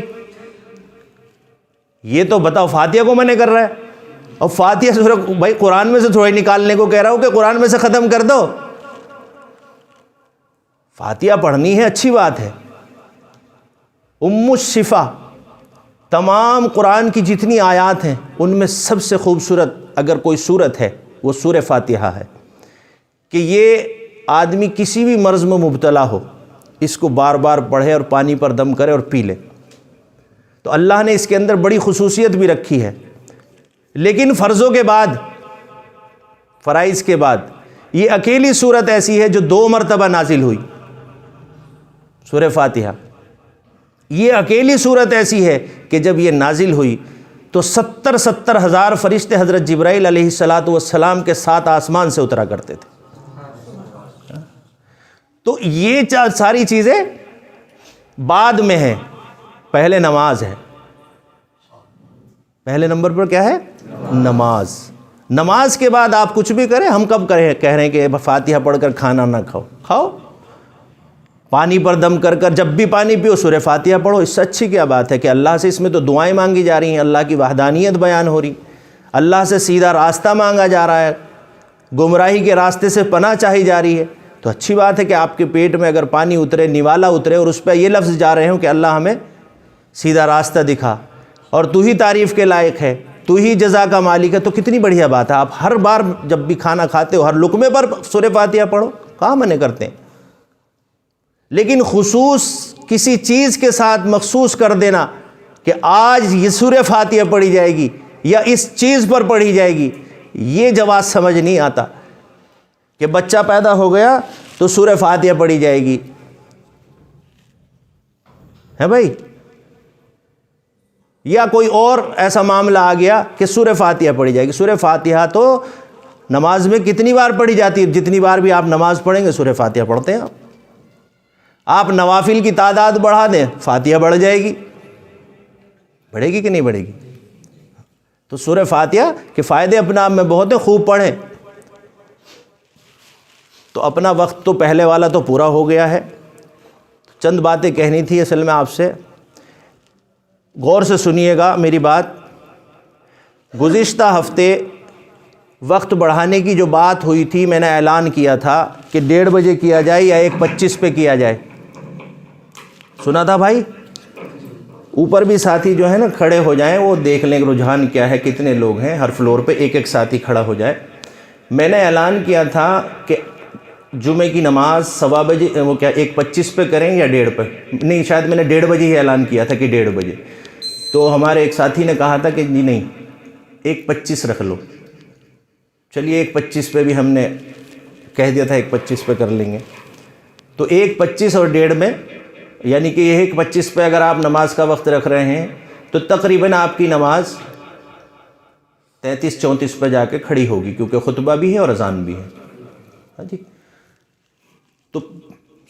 یہ تو بتاؤ فاتحہ کو منع کر رہا ہے، اور فاتحہ سورہ بھائی قرآن میں سے تھوڑی نکالنے کو کہہ رہا ہوں کہ قرآن میں سے ختم کر دو۔ فاتحہ پڑھنی ہے، اچھی بات ہے، ام الشفا، تمام قرآن کی جتنی آیات ہیں ان میں سب سے خوبصورت اگر کوئی سورت ہے وہ سورہ فاتحہ ہے، کہ یہ آدمی کسی بھی مرض میں مبتلا ہو اس کو بار بار پڑھے اور پانی پر دم کرے اور پی لے۔ تو اللہ نے اس کے اندر بڑی خصوصیت بھی رکھی ہے۔ لیکن فرضوں کے بعد، فرائض کے بعد، یہ اکیلی سورت ایسی ہے جو 2 مرتبہ نازل ہوئی، سورہ فاتحہ۔ یہ اکیلی صورت ایسی ہے کہ جب یہ نازل ہوئی تو 70 ہزار فرشتے حضرت جبرائیل علیہ السلام کے ساتھ آسمان سے اترا کرتے تھے۔ تو یہ ساری چیزیں بعد میں ہیں، پہلے نماز ہے۔ پہلے نمبر پر کیا ہے؟ نماز۔ نماز کے بعد آپ کچھ بھی کریں، ہم کب کہہ رہے ہیں کہ فاتحہ پڑھ کر کھانا نہ کھاؤ، پانی پر دم کر جب بھی پانی پیو سورہ فاتحہ پڑھو۔ اس سے اچھی کیا بات ہے کہ اللہ سے اس میں تو دعائیں مانگی جا رہی ہیں، اللہ کی وحدانیت بیان ہو رہی، اللہ سے سیدھا راستہ مانگا جا رہا ہے، گمراہی کے راستے سے پناہ چاہی جا رہی ہے، تو اچھی بات ہے کہ آپ کے پیٹ میں اگر پانی اترے، نوالا اترے اور اس پہ یہ لفظ جا رہے ہوں کہ اللہ ہمیں سیدھا راستہ دکھا اور تو ہی تعریف کے لائق ہے، تو ہی جزا کا مالک ہے، تو کتنی بڑھیا بات ہے۔ آپ ہر بار جب بھی کھانا کھاتے ہو ہر لقمے پر سورہ فاتحہ پڑھو، کہاں منع کرتے ہیں؟ لیکن خصوص کسی چیز کے ساتھ مخصوص کر دینا کہ آج یہ سورہ فاتحہ پڑھی جائے گی یا اس چیز پر پڑھی جائے گی، یہ جواز سمجھ نہیں آتا کہ بچہ پیدا ہو گیا تو سورہ فاتحہ پڑھی جائے گی، ہے بھائی؟ یا کوئی اور ایسا معاملہ آ گیا کہ سورہ فاتحہ پڑھی جائے گی۔ سورہ فاتحہ تو نماز میں کتنی بار پڑھی جاتی ہے؟ جتنی بار بھی آپ نماز پڑھیں گے سورہ فاتحہ پڑھتے ہیں آپ نوافل کی تعداد بڑھا دیں، فاتحہ بڑھ جائے گی، بڑھے گی کہ نہیں بڑھے گی؟ تو سورہ فاتحہ کے فائدے اپنے آپ میں بہت ہیں، خوب پڑھیں۔ تو اپنا وقت تو پہلے والا تو پورا ہو گیا ہے، چند باتیں کہنی تھی اصل میں آپ سے، غور سے سنیے گا میری بات۔ گزشتہ ہفتے وقت بڑھانے کی جو بات ہوئی تھی، میں نے اعلان کیا تھا کہ 1:30 بجے کیا جائے یا 1:25 پہ کیا جائے، سنا تھا بھائی؟ اوپر بھی ساتھی جو ہے نا کھڑے ہو جائیں، وہ دیکھ لیں رجحان کیا ہے، کتنے لوگ ہیں، ہر فلور پہ ایک ایک ساتھی کھڑا ہو جائے۔ میں نے اعلان کیا تھا کہ جمعے کی نماز 1:15 بجے، وہ کیا 1:25 پہ کریں یا 1:30 پہ؟ نہیں، شاید میں نے 1:30 بجے ہی اعلان کیا تھا کہ 1:30 بجے، تو ہمارے ایک ساتھی نے کہا تھا کہ جی نہیں 1:25 رکھ لو۔ چلیے 1:25 پہ بھی ہم نے کہہ دیا تھا 1:25 پہ کر لیں گے، تو 1:25 اور 1:30 میں، یعنی کہ یہ 1:25 پہ اگر آپ نماز کا وقت رکھ رہے ہیں تو تقریباً آپ کی نماز 33-34 پہ جا کے کھڑی ہوگی، کیونکہ خطبہ بھی ہے اور اذان بھی ہے۔ ہاں جی، تو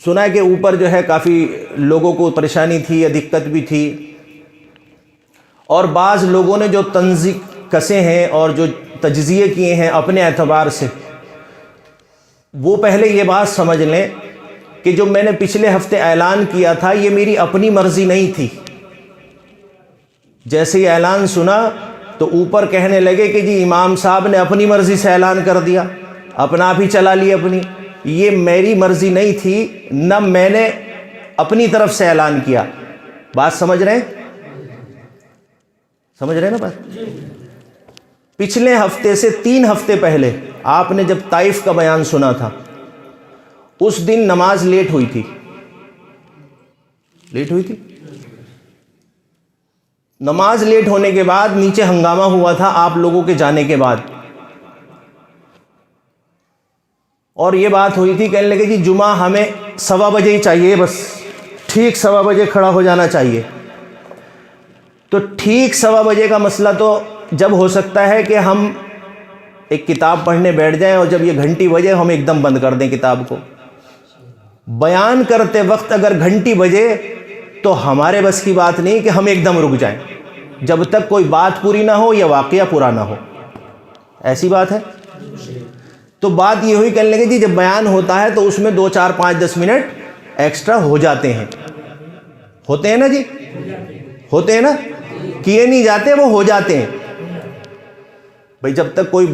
سنا ہے کہ اوپر جو ہے کافی لوگوں کو پریشانی تھی یا دقت بھی تھی، اور بعض لوگوں نے جو طنز کسے ہیں اور جو تجزیے کیے ہیں اپنے اعتبار سے، وہ پہلے یہ بات سمجھ لیں کہ جو میں نے پچھلے ہفتے اعلان کیا تھا یہ میری اپنی مرضی نہیں تھی۔ جیسے ہی اعلان سنا تو اوپر کہنے لگے کہ جی امام صاحب نے اپنی مرضی سے اعلان کر دیا، اپنا آپ ہی چلا لی اپنی۔ یہ میری مرضی نہیں تھی، نہ میں نے اپنی طرف سے اعلان کیا۔ بات سمجھ رہے ہیں؟ سمجھ رہے ہیں نا بات؟ پچھلے ہفتے سے 3 ہفتے پہلے آپ نے جب طائف کا بیان سنا تھا، اس دن نماز لیٹ ہوئی تھی، نماز لیٹ ہونے کے بعد نیچے ہنگامہ ہوا تھا آپ لوگوں کے جانے کے بعد، اور یہ بات ہوئی تھی، کہنے لگے جی جمعہ ہمیں 1:15 بجے ہی چاہیے، بس ٹھیک 1:15 بجے کھڑا ہو جانا چاہیے۔ تو ٹھیک 1:15 بجے کا مسئلہ تو جب ہو سکتا ہے کہ ہم ایک کتاب پڑھنے بیٹھ جائیں اور جب یہ گھنٹی بجے ہم ایک دم بند کر دیں کتاب کو۔ بیان کرتے وقت اگر گھنٹی بجے تو ہمارے بس کی بات نہیں کہ ہم ایک دم رک جائیں جب تک کوئی بات پوری نہ ہو یا واقعہ پورا نہ ہو، ایسی بات ہے؟ تو بات یہ ہوئی، کہنے لگے جی جب بیان ہوتا ہے تو اس میں 2 4 5 10 منٹ ایکسٹرا ہو جاتے ہیں، ہوتے ہیں نا جی، ہوتے ہیں نا، کیے نہیں جاتے، وہ ہو جاتے ہیں بھئی۔ جب تک کوئی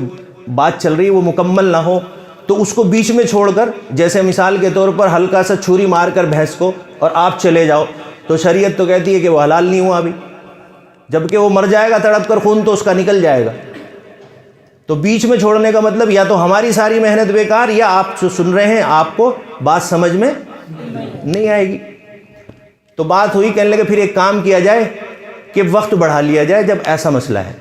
بات چل رہی وہ مکمل نہ ہو تو اس کو بیچ میں چھوڑ کر، جیسے مثال کے طور پر ہلکا سا چھری مار کر بھینس کو اور آپ چلے جاؤ، تو شریعت تو کہتی ہے کہ وہ حلال نہیں ہوا ابھی، جبکہ وہ مر جائے گا تڑپ کر، خون تو اس کا نکل جائے گا۔ تو بیچ میں چھوڑنے کا مطلب یا تو ہماری ساری محنت بیکار، یا آپ جو سن رہے ہیں آپ کو بات سمجھ میں نہیں آئے گی۔ تو بات ہوئی، کہنے لگے پھر ایک کام کیا جائے کہ وقت بڑھا لیا جائے جب ایسا مسئلہ ہے۔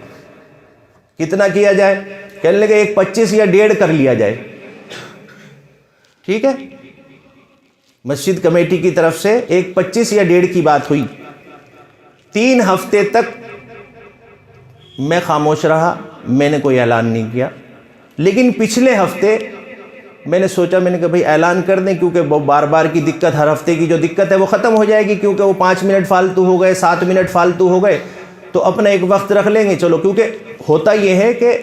کتنا کیا جائے؟ کہنے لگے 1:25 یا 1:30 کر لیا جائے، ٹھیک ہے؟ مسجد کمیٹی کی طرف سے 1:25 یا 1:30 کی بات ہوئی۔ 3 ہفتے تک میں خاموش رہا، میں نے کوئی اعلان نہیں کیا، لیکن پچھلے ہفتے میں نے سوچا، میں نے کہا بھئی اعلان کر دیں، کیونکہ وہ بار بار کی دقت، ہر ہفتے کی جو دقت ہے وہ ختم ہو جائے گی، کیونکہ وہ 5 منٹ فالتو ہو گئے، 7 منٹ فالتو ہو گئے، تو اپنا ایک وقت رکھ لیں گے۔ چلو، کیونکہ ہوتا یہ ہے کہ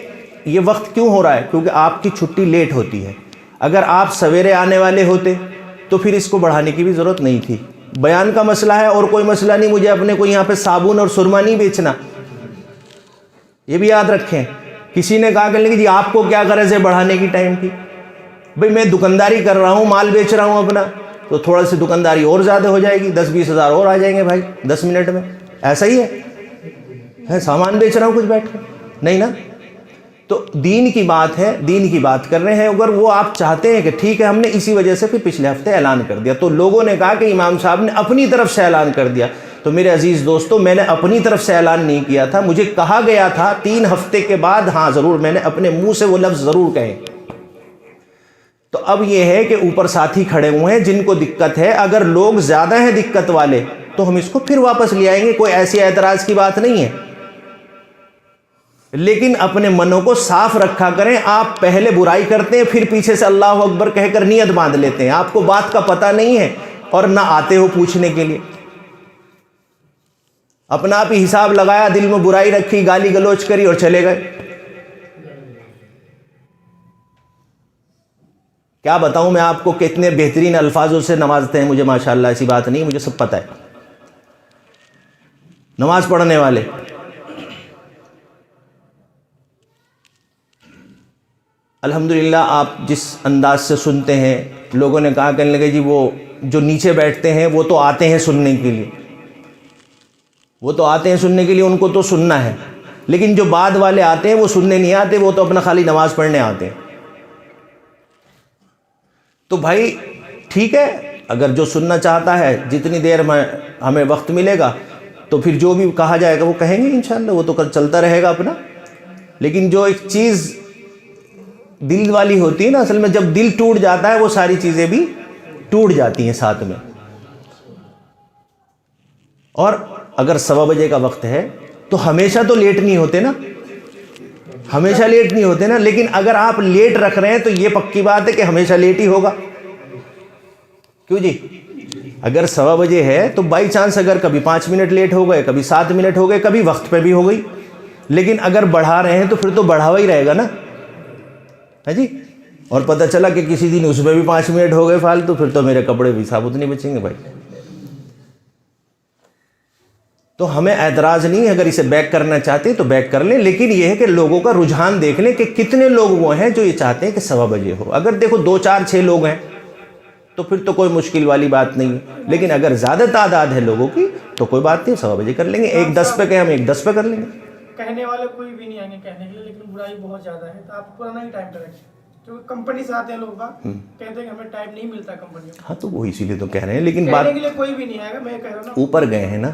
یہ وقت کیوں ہو رہا ہے؟ کیونکہ آپ کی چھٹی لیٹ ہوتی ہے۔ اگر آپ سویرے آنے والے ہوتے تو پھر اس کو بڑھانے کی بھی ضرورت نہیں تھی۔ بیان کا مسئلہ ہے اور کوئی مسئلہ نہیں، مجھے اپنے کو یہاں پہ صابن اور سرما نہیں بیچنا، یہ بھی یاد رکھیں، کسی نے کہا کہ جی آپ کو کیا غرض ہے بڑھانے کی ٹائم کی؟ بھئی میں دکانداری کر رہا ہوں، مال بیچ رہا ہوں اپنا، تو تھوڑا سی دکانداری اور زیادہ ہو جائے گی، 10-20 ہزار اور آ جائیں گے بھائی 10 منٹ میں. ایسا ہی ہے سامان بیچ رہا ہوں کچھ بیٹھ کے؟ نہیں نا. تو دین کی بات ہے، دین کی بات کر رہے ہیں. اگر وہ آپ چاہتے ہیں کہ ٹھیک ہے، ہم نے اسی وجہ سے پھر پچھلے ہفتے اعلان کر دیا، تو لوگوں نے کہا کہ امام صاحب نے اپنی طرف سے اعلان کر دیا. تو میرے عزیز دوستو، میں نے اپنی طرف سے اعلان نہیں کیا تھا، مجھے کہا گیا تھا 3 ہفتے کے بعد، ہاں ضرور میں نے اپنے منہ سے وہ لفظ ضرور کہے. تو اب یہ ہے کہ اوپر ساتھی کھڑے ہوئے ہیں جن کو دقت ہے. اگر لوگ زیادہ ہیں دقت والے تو ہم اس کو پھر واپس لے آئیں گے، کوئی ایسی اعتراض کی بات نہیں ہے. لیکن اپنے منوں کو صاف رکھا کریں. آپ پہلے برائی کرتے ہیں، پھر پیچھے سے اللہ اکبر کہہ کر نیت باندھ لیتے ہیں. آپ کو بات کا پتہ نہیں ہے اور نہ آتے ہو پوچھنے کے لیے. اپنا آپ ہی حساب لگایا، دل میں برائی رکھی، گالی گلوچ کری اور چلے گئے. کیا بتاؤں میں آپ کو کتنے بہترین الفاظوں سے نوازتے ہیں مجھے، ماشاءاللہ. ایسی بات نہیں، مجھے سب پتہ ہے. نماز پڑھنے والے الحمدللہ آپ جس انداز سے سنتے ہیں، لوگوں نے کہا کہنے لگے جی وہ جو نیچے بیٹھتے ہیں وہ تو آتے ہیں سننے کے لیے، وہ تو آتے ہیں سننے کے لیے، ان کو تو سننا ہے. لیکن جو بعد والے آتے ہیں وہ سننے نہیں آتے، وہ تو اپنا خالی نماز پڑھنے آتے ہیں. تو بھائی ٹھیک ہے، اگر جو سننا چاہتا ہے جتنی دیر میں ہمیں وقت ملے گا تو پھر جو بھی کہا جائے گا وہ کہیں گے انشاءاللہ، وہ تو چلتا رہے گا اپنا. لیکن جو ایک چیز دل والی ہوتی ہے نا، اصل میں جب دل ٹوٹ جاتا ہے وہ ساری چیزیں بھی ٹوٹ جاتی ہیں ساتھ میں. اور اگر 1:15 بجے کا وقت ہے تو ہمیشہ تو لیٹ نہیں ہوتے نا، ہمیشہ لیٹ نہیں ہوتے نا. لیکن اگر آپ لیٹ رکھ رہے ہیں تو یہ پکی بات ہے کہ ہمیشہ لیٹ ہی ہوگا. کیوں جی؟ اگر 1:15 بجے ہے تو بائی چانس اگر کبھی 5 منٹ لیٹ ہو گئے، کبھی 7 منٹ ہو گئے، کبھی وقت پہ بھی ہو گئی. لیکن اگر بڑھا رہے ہیں تو پھر تو بڑھاوا ہی رہے گا نا، ہے جی. اور پتہ چلا کہ کسی دن اس میں بھی 5 منٹ ہو گئے فالتو، پھر تو میرے کپڑے بھی ثابت نہیں بچیں گے بھائی. تو ہمیں اعتراض نہیں ہے، اگر اسے بیک کرنا چاہتے تو بیک کر لیں. لیکن یہ ہے کہ لوگوں کا رجحان دیکھ لیں کہ کتنے لوگ وہ ہیں جو یہ چاہتے ہیں کہ 1:15 بجے ہو. اگر دیکھو 2 4 6 لوگ ہیں تو پھر تو کوئی مشکل والی بات نہیں ہے. لیکن اگر زیادہ تعداد ہے لوگوں کی تو کوئی بات نہیں، 1:15 بجے کر لیں گے. 1:10 پہ کہیں ہم 1:10 پہ کر لیں گے. کہنے والے کوئی بھی نہیں آئیں گے کہنے کے لیے، لیکن برائی بہت زیادہ ہے. تو آپ پرانا ہی ٹائم پہ رکھیں، کیونکہ کمپنی سے آتے ہیں لوگ کہتے ہیں کہ ہمیں ٹائم نہیں ملتا کمپنی میں. ہاں تو وہ اسی لیے تو کہہ رہے ہیں. لیکن بات کہنے کے لیے کوئی بھی نہیں آئے گا، میں کہہ رہا ہوں نا. اوپر گئے ہیں نا،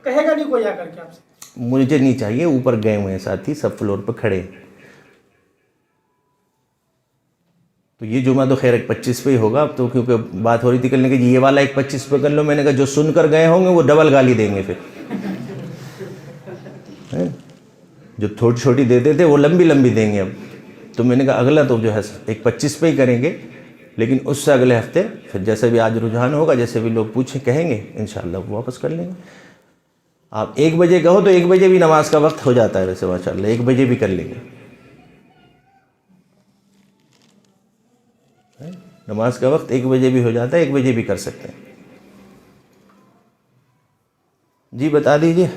کہے گا نہیں کوئی آ کر کے آپ سے. مجھے نہیں چاہیے. اوپر گئے ہوئے ہیں ساتھی، سب فلور پہ کھڑے ہیں. تو یہ جمعہ تو خیر 25 پہ ہی ہوگا اب تو، کیونکہ بات ہو رہی تھی کہنے کہ یہ والا 25 پہ کر لو. میں نے کہا جو سن کر گئے ہوں گے وہ ڈبل گالی دیں گے. پھر جو چھوٹی چھوٹی دیتے تھے وہ لمبی لمبی دیں گے اب. تو میں نے کہا اگلا تو جو ہے 25 پہ ہی کریں گے. لیکن اس سے اگلے ہفتے پھر جیسے بھی آج رجحان ہوگا، جیسے بھی لوگ پوچھیں کہیں گے انشاءاللہ وہ واپس کر لیں گے. آپ 1 بجے کہو تو 1 بجے بھی نماز کا وقت ہو جاتا ہے ویسے ماشاءاللہ، 1 بجے بھی کر لیں گے. نماز کا وقت 1 بجے بھی ہو جاتا ہے، 1 بجے بھی کر سکتے ہیں. جی بتا دیجئے.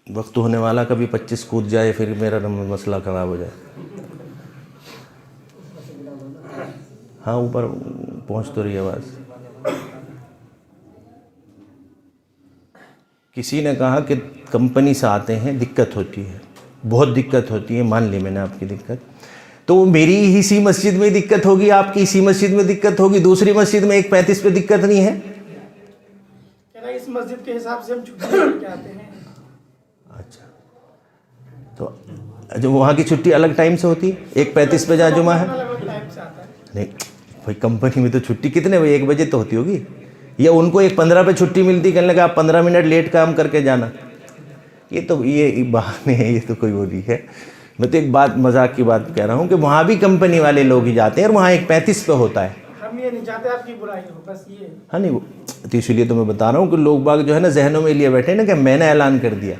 وقت ہونے والا کبھی 25 کود جائے پھر میرا مسئلہ خراب ہو جائے. ہاں اوپر پہنچ تو رہی آواز. کسی نے کہا کہ کمپنی سے آتے ہیں دقت ہوتی ہے، بہت دقت ہوتی ہے. مان لی میں نے آپ کی دقت. تو میری اسی مسجد میں دقت ہوگی، آپ کی اسی مسجد میں دقت ہوگی، دوسری مسجد میں 1:35 پہ دقت نہیں ہے. اس مسجد کے حساب سے ہم چھٹی کر کے آتے ہیں. اچھا تو جو وہاں کی چھٹی الگ ٹائم سے ہوتی ہے، 1:35 پہ جہاں جمعہ ہے. نہیں بھائی کمپنی میں تو چھٹی کتنے بجے؟ 1 بجے تو ہوتی ہوگی. یا ان کو 1:15 پہ چھٹی ملتی، کہنے لگا آپ 15 منٹ لیٹ کام کر کے جانا. یہ تو یہ بہانے ہیں، یہ تو کوئی وہ نہیں ہے. میں تو ایک بات مذاق کی بات کہہ رہا ہوں کہ وہاں بھی کمپنی والے لوگ ہی جاتے ہیں اور وہاں 1:35 پہ ہوتا ہے. ہم یہ نہیں چاہتے آپ کی برائی ہو، بس یہ. ہاں نہیں تو اسی لیے تو میں بتا رہا ہوں کہ لوگ باغ جو ہے نا ذہنوں میں لیے بیٹھے نا کہ میں نے اعلان کر دیا.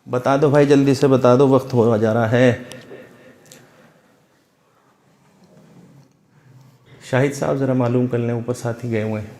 بتا دو بھائی، جلدی سے بتا دو، وقت ہو جا رہا ہے. شاہد صاحب ذرا معلوم کر لیں، اوپر ساتھی گئے ہوئے ہیں.